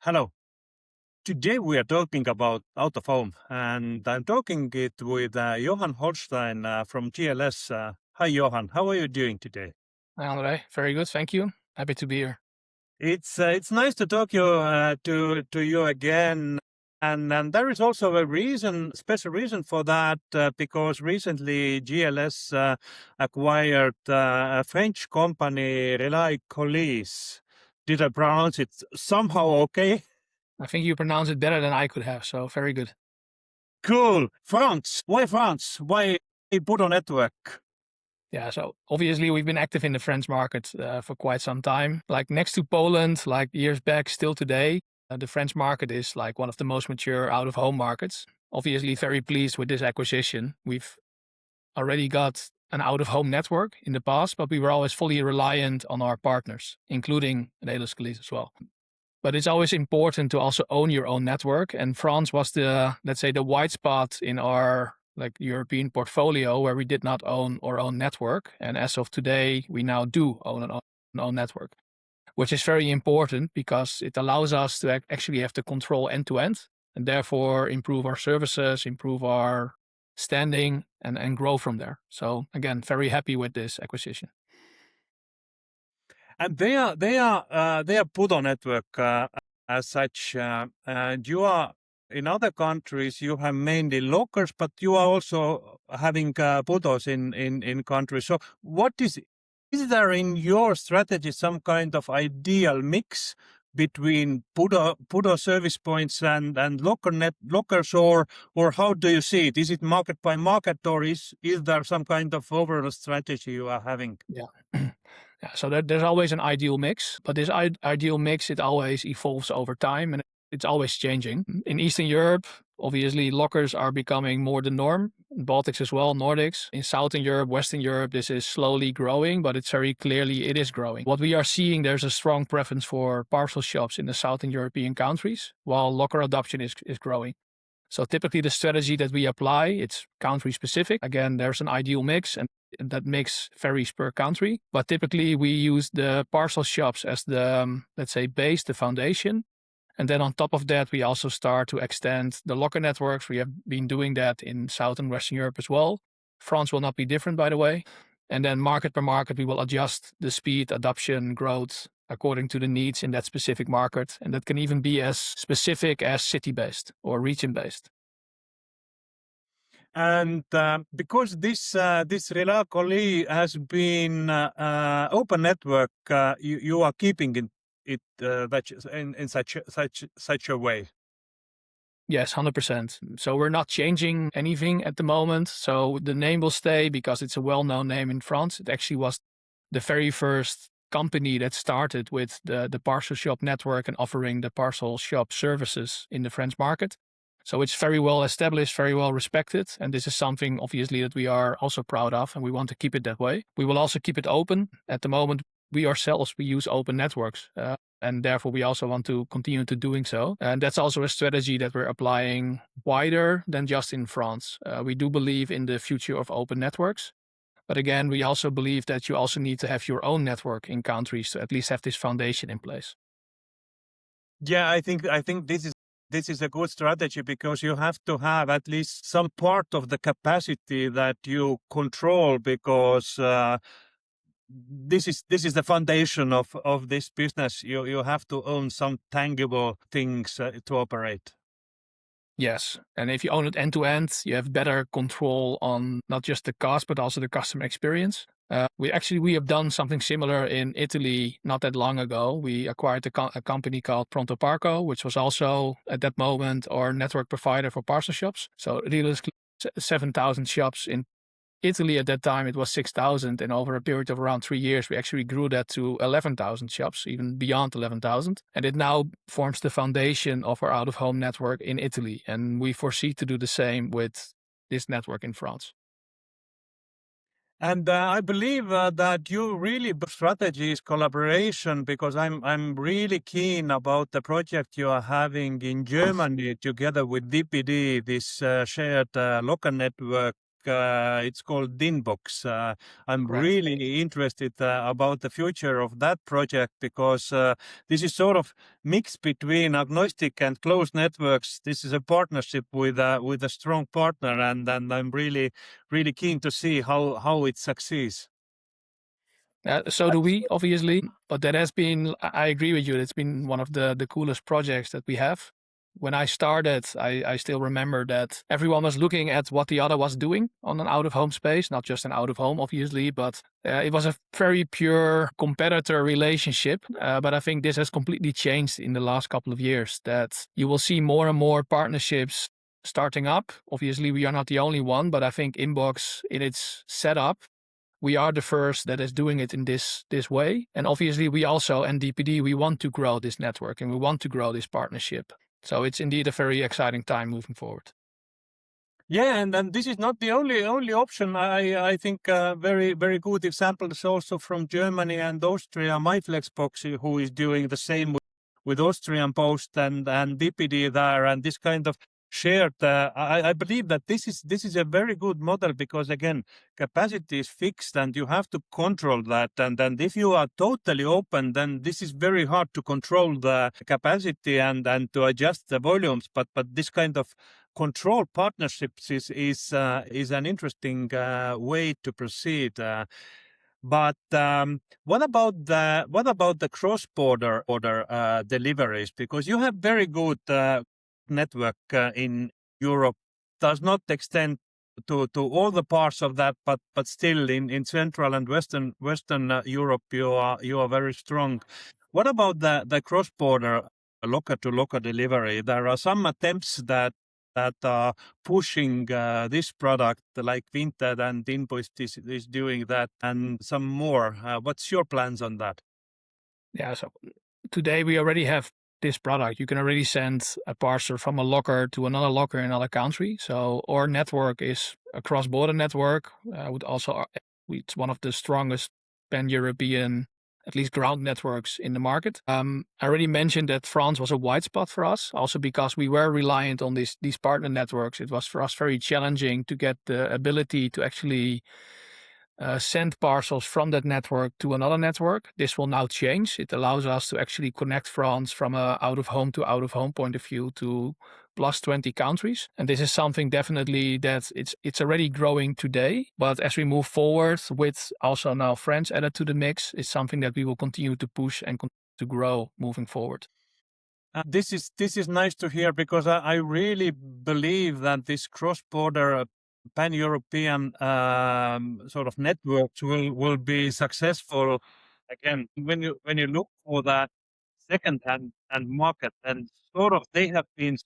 Hello. Today we are talking about out of home, and I'm talking it with Johan Holstein from GLS. Hi, Johan. How are you doing today? Hi, Andre. Very good. Thank you. Happy to be here. It's nice to talk to you again, and there is also a special reason for that, because recently GLS acquired a French company, Relais Colis. Did I pronounce it somehow okay? I think you pronounce it better than I could have, so very good. Cool. France. Why France? Why a PUDO network? Yeah, so obviously we've been active in the French market for quite some time. Like next to Poland, like years back, still today, the French market is like one of the most mature out-of-home markets. Obviously very pleased with this acquisition. We've already got an out-of-home network in the past, but we were always fully reliant on our partners, including GLS Colis as well. But it's always important to also own your own network. And France was the, let's say, the white spot in our like European portfolio where we did not own our own network. And as of today, we now do own an own network, which is very important because it allows us to actually have the control end to end and therefore improve our services, improve our standing and grow from there. So again, very happy with this acquisition. And they are PUDO network as such. And you are in other countries. You have mainly lockers, but you are also having PUDOs in countries. So what is there in your strategy some kind of ideal mix between PUDO service points and lockers, or how do you see it? Is it market by market, or is there some kind of overall strategy you are having? Yeah. Yeah, so there's always an ideal mix, but this ideal mix, it always evolves over time and it's always changing. In Eastern Europe, obviously lockers are becoming more the norm. In Baltics as well, Nordics. In Southern Europe, Western Europe, this is slowly growing, but it's very clearly it is growing. What we are seeing, there's a strong preference for parcel shops in the Southern European countries, while locker adoption is growing. So typically the strategy that we apply, it's country specific. Again, there's an ideal mix and that mix varies per country. But typically we use the parcel shops as the, let's say, base, the foundation. And then on top of that, we also start to extend the locker networks. We have been doing that in South and Western Europe as well. France will not be different, by the way. And then market per market, we will adjust the speed, adoption, growth according to the needs in that specific market. And that can even be as specific as city-based or region-based. And because this Relais Colis has been open network, you are keeping it in such a way. Yes, 100%. So we're not changing anything at the moment. So the name will stay because it's a well-known name in France. It actually was the very first company that started with the parcel shop network and offering the parcel shop services in the French market. So it's very well established, very well respected. And this is something obviously that we are also proud of and we want to keep it that way. We will also keep it open. At the moment, we ourselves, we use open networks. And therefore we also want to continue to doing so. And that's also a strategy that we're applying wider than just in France. We do believe in the future of open networks. But again, we also believe that you also need to have your own network in countries to at least have this foundation in place. Yeah, I think this is a good strategy because you have to have at least some part of the capacity that you control, because this is the foundation of this business. You have to own some tangible things to operate. Yes. And if you own it end to end, you have better control on not just the cost, but also the customer experience. We have done something similar in Italy not that long ago. We acquired a company called Pronto Parco, which was also at that moment our network provider for parcel shops. So realistically, 7,000 shops in Italy at that time, it was 6,000. And over a period of around 3 years, we actually grew that to 11,000 shops, even beyond 11,000. And it now forms the foundation of our out-of-home network in Italy. And we foresee to do the same with this network in France. And I believe that you really strategy is collaboration, because I'm really keen about the project you are having in Germany together with DPD, this shared local network. it's called inboxx. I'm Correct. really interested about the future of that project because this is sort of mix between agnostic and closed networks. This is a partnership with a strong partner, and I'm really keen to see how it succeeds. So do we, obviously, but that has been, I agree with you, it's been one of the coolest projects that we have. When I started, I still remember that everyone was looking at what the other was doing on an out-of-home space, not just an out-of-home, obviously, but it was a very pure competitor relationship. But I think this has completely changed in the last couple of years, that you will see more and more partnerships starting up. Obviously, we are not the only one, but I think inboxx in its setup, we are the first that is doing it in this way. And obviously we also, and DPD, we want to grow this network and we want to grow this partnership. So it's indeed a very exciting time moving forward. Yeah, and this is not the only option. I think very good examples also from Germany and Austria. MyFlexbox, who is doing the same with Austrian Post and DPD there, and this kind of shared. I believe that this is a very good model because again, capacity is fixed and you have to control that. And if you are totally open, then this is very hard to control the capacity and to adjust the volumes. But this kind of control partnerships is an interesting way to proceed. But what about the cross-border deliveries? Because you have very good network in Europe. Does not extend to all the parts of that, but still in Central and Western Europe, you are very strong. What about the cross-border local-to-local delivery? There are some attempts that are pushing this product, like Vinted and inboxx is doing that, and some more. What's your plans on that? Yeah, so today we already have this product. You can already send a parcel from a locker to another locker in another country. So our network is a cross-border network. It's one of the strongest pan-European, at least ground networks in the market. I already mentioned that France was a white spot for us, also because we were reliant on these partner networks. It was for us very challenging to get the ability to actually send parcels from that network to another network. This will now change. It allows us to actually connect France from a out-of-home to out-of-home point of view to plus 20 countries. And this is something definitely that it's already growing today. But as we move forward with also now France added to the mix, it's something that we will continue to push and continue to grow moving forward. This is nice to hear because I really believe that this cross-border pan-European sort of networks will be successful. Again, when you look for that second-hand market, and sort of they have been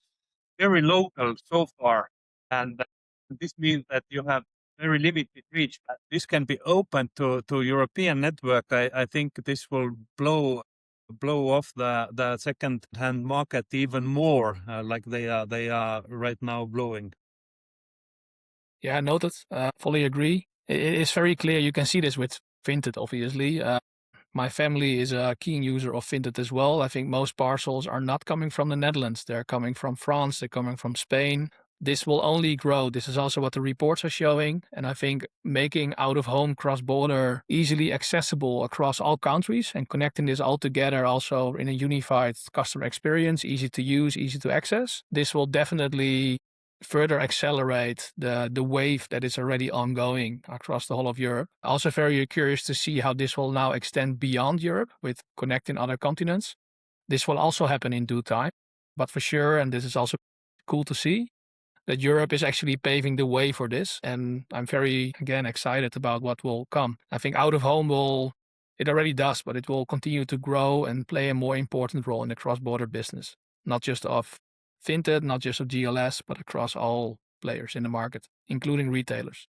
very local so far, and this means that you have very limited reach. This can be open to European network. I think this will blow off the second-hand market even more, like they are right now blowing. Yeah, noted. Fully agree. It is very clear. You can see this with Vinted, obviously. My family is a keen user of Vinted as well. I think most parcels are not coming from the Netherlands. They're coming from France. They're coming from Spain. This will only grow. This is also what the reports are showing. And I think making out-of-home cross-border easily accessible across all countries and connecting this all together also in a unified customer experience, easy to use, easy to access, this will definitely further accelerate the wave that is already ongoing across the whole of Europe. Also very curious to see how this will now extend beyond Europe with connecting other continents. This will also happen in due time, but for sure, and this is also cool to see, that Europe is actually paving the way for this. And I'm very, again, excited about what will come. I think out of home it already does, but it will continue to grow and play a more important role in the cross-border business, not just of Vinted, not just of GLS, but across all players in the market, including retailers.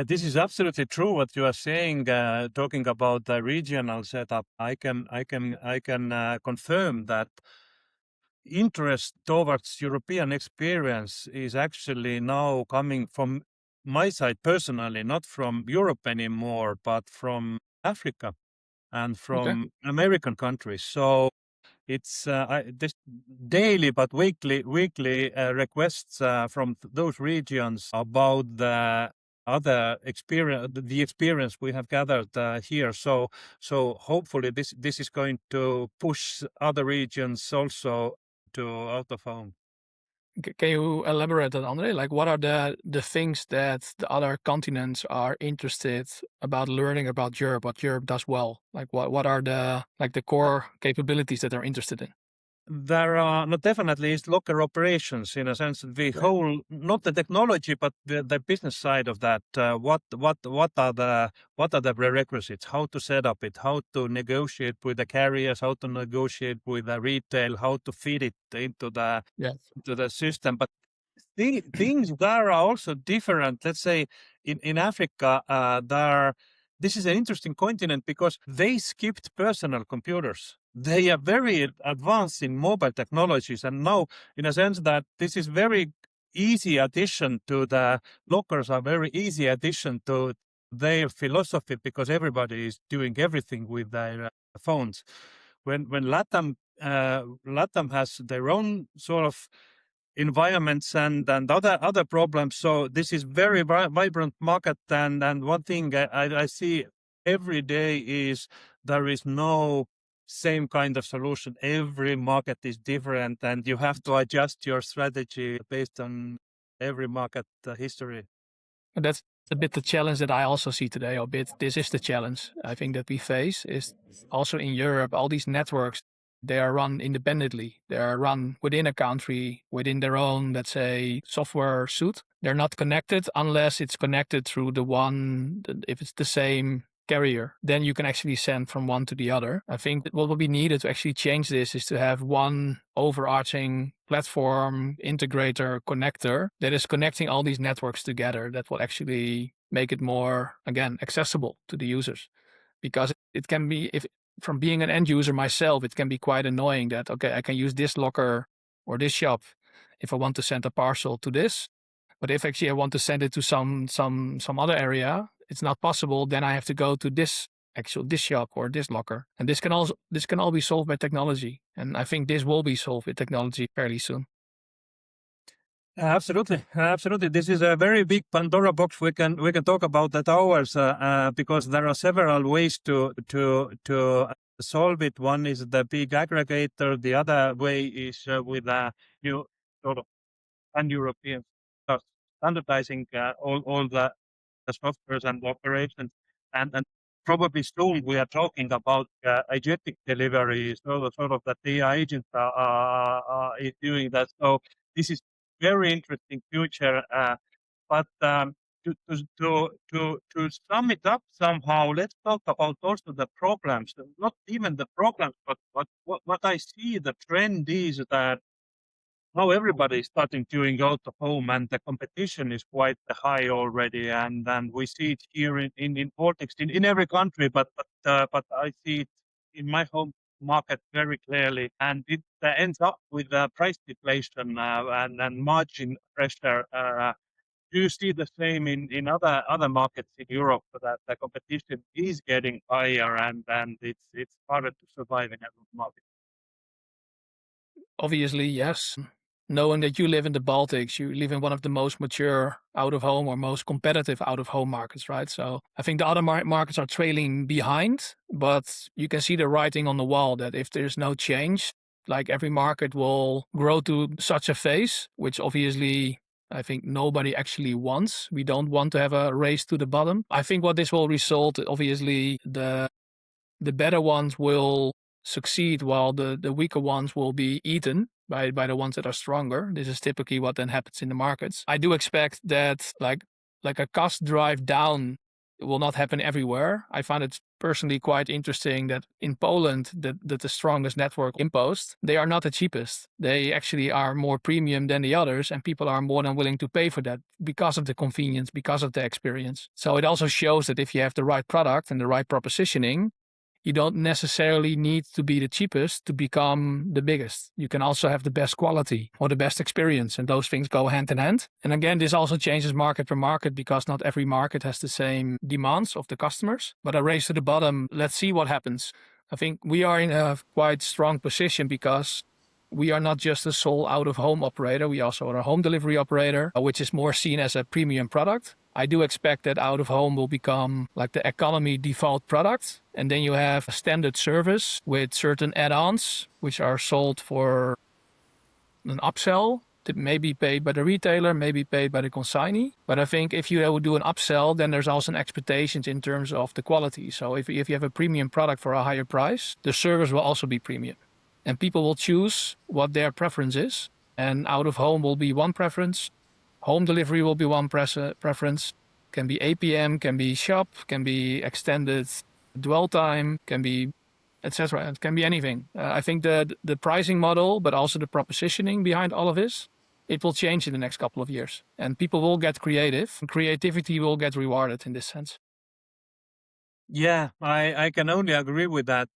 This is absolutely true what you are saying. Talking about the regional setup, I can confirm that interest towards European experience is actually now coming from my side personally, not from Europe anymore, but from Africa and from American countries. So it's this daily but weekly requests from those regions about the other experience we have gathered here. So hopefully this is going to push other regions also to out of home. Can you elaborate on Andre? Like, what are the things that the other continents are interested about learning about Europe? What Europe does well? Like, what are the core capabilities that they're interested in? There are definitely is locker operations in a sense. The whole, not the technology, but the business side of that. What are the prerequisites? How to set up it? How to negotiate with the carriers? How to negotiate with the retail? How to feed it into the system? But the things there are also different. Let's say in Africa, this is an interesting continent because they skipped personal computers. They are very advanced in mobile technologies, and now, in a sense, that this is very easy addition to the lockers are very easy addition to their philosophy because everybody is doing everything with their phones. When LATAM has their own sort of environments and other problems. So this is very vibrant market. And one thing I see every day is there is no same kind of solution. Every market is different and you have to adjust your strategy based on every market history. And that's a bit the challenge that I also see today, or this is the challenge I think that we face is also in Europe, all these networks, they are run independently. They are run within a country, within their own, let's say, software suite. They're not connected unless it's connected through if it's the same carrier, then you can actually send from one to the other. I think that what will be needed to actually change this is to have one overarching platform, integrator, connector that is connecting all these networks together that will actually make it more, again, accessible to the users. Because it can be, if from being an end user myself, it can be quite annoying that, okay, I can use this locker or this shop if I want to send a parcel to this. But if actually I want to send it to some other area, it's not possible. Then I have to go to this shop or this locker. And this can all be solved by technology. And I think this will be solved with technology fairly soon. Absolutely. This is a very big Pandora box. We can talk about that hours because there are several ways to solve it. One is the big aggregator. The other way is with a new sort of pan-European standardizing all the softwares and operations. And probably soon we are talking about agentic delivery, so sort of that AI agents is doing that. So this is very interesting future. But to sum it up somehow, let's talk about also the problems. Not even the problems, but what I see the trend is that now everybody is starting doing out of home and the competition is quite high already. And we see it here in Baltics, in every country, but I see it in my home market very clearly. And it ends up with price deflation and margin pressure. Do you see the same in other markets in Europe that the competition is getting higher and it's harder to survive in every market? Obviously, yes. Knowing that you live in the Baltics, you live in one of the most mature out-of-home or most competitive out-of-home markets, right? So I think the other markets are trailing behind, but you can see the writing on the wall that if there's no change, like every market will grow to such a phase, which obviously I think nobody actually wants. We don't want to have a race to the bottom. I think what this will result, obviously, the better ones will succeed while the weaker ones will be eaten by the ones that are stronger. This is typically what then happens in the markets. I do expect that like a cost drive down will not happen everywhere. I find it personally quite interesting that in Poland, that the strongest network InPost, they are not the cheapest. They actually are more premium than the others, and people are more than willing to pay for that because of the convenience, because of the experience. So it also shows that if you have the right product and the right propositioning, you don't necessarily need to be the cheapest to become the biggest. You can also have the best quality or the best experience, and those things go hand in hand. And again, this also changes market per market because not every market has the same demands of the customers. But a race to the bottom, let's see what happens. I think we are in a quite strong position because we are not just a sole out-of-home operator. We also are a home delivery operator, which is more seen as a premium product. I do expect that out-of-home will become like the economy default product. And then you have a standard service with certain add-ons, which are sold for an upsell. That may be paid by the retailer, may be paid by the consignee. But I think if you would do an upsell, then there's also an expectations in terms of the quality. So if you have a premium product for a higher price, the service will also be premium. And people will choose what their preference is. And out of home will be one preference. Home delivery will be one preference. Can be APM, can be shop, can be extended dwell time, can be etc. It can be anything. I think the pricing model, but also the propositioning behind all of this, it will change in the next couple of years. And people will get creative. And creativity will get rewarded in this sense. Yeah, I can only agree with that.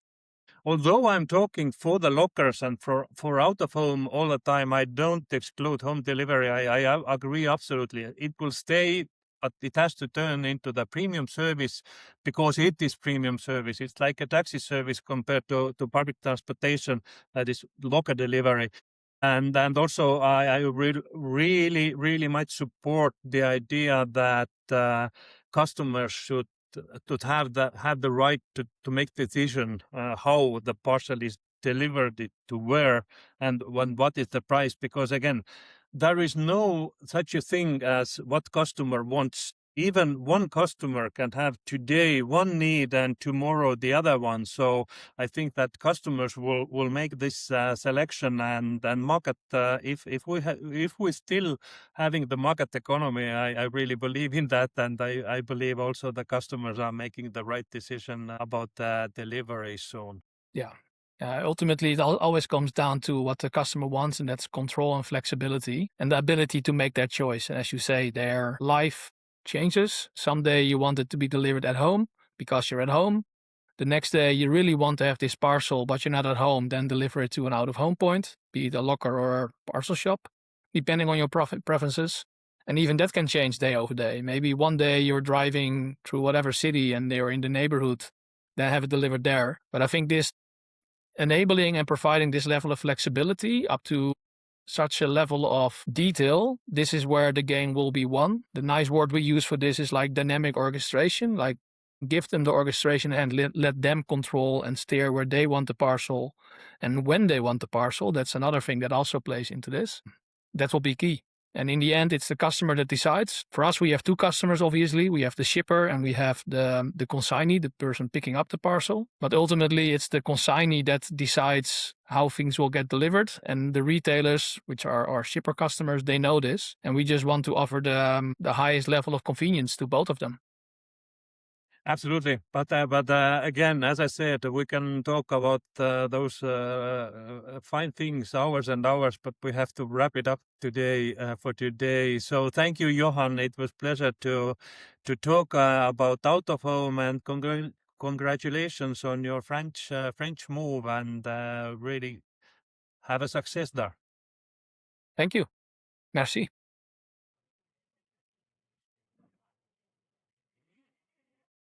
Although I'm talking for the lockers and for out of home all the time, I don't exclude home delivery. I agree absolutely. It will stay, but it has to turn into the premium service because it is premium service. It's like a taxi service compared to public transportation, that is locker delivery. And also I really much support the idea that customers should to have the right to make decision how the parcel is delivered, it to where, and what is the price. Because again, there is no such a thing as what customer wants. Even one customer can have today one need and tomorrow the other one. So I think that customers will make this selection and market. If we still having the market economy, I really believe in that, and I believe also the customers are making the right decision about delivery soon. Yeah. Ultimately, it always comes down to what the customer wants, and that's control and flexibility and the ability to make that choice. And as you say, their life changes. Someday you want it to be delivered at home because you're at home. The next day you really want to have this parcel, but you're not at home, then deliver it to an out-of-home point, be it a locker or a parcel shop, depending on your preferences. And even that can change day over day. Maybe one day you're driving through whatever city and they're in the neighborhood, then have it delivered there. But I think this enabling and providing this level of flexibility up to such a level of detail, this is where the game will be won. The nice word we use for this is like dynamic orchestration, like give them the orchestration and let them control and steer where they want the parcel and when they want the parcel. That's another thing that also plays into this. That will be key. And in the end, it's the customer that decides. For us, we have two customers, obviously. We have the shipper and we have the consignee, the person picking up the parcel. But ultimately, it's the consignee that decides how things will get delivered. And the retailers, which are our shipper customers, they know this. And we just want to offer the highest level of convenience to both of them. Absolutely, but again, as I said, we can talk about those fine things hours and hours, but we have to wrap it up today for today. So thank you, Johan. It was pleasure to talk about out of home, and congratulations on your French move, and really have a success there. Thank you. Merci.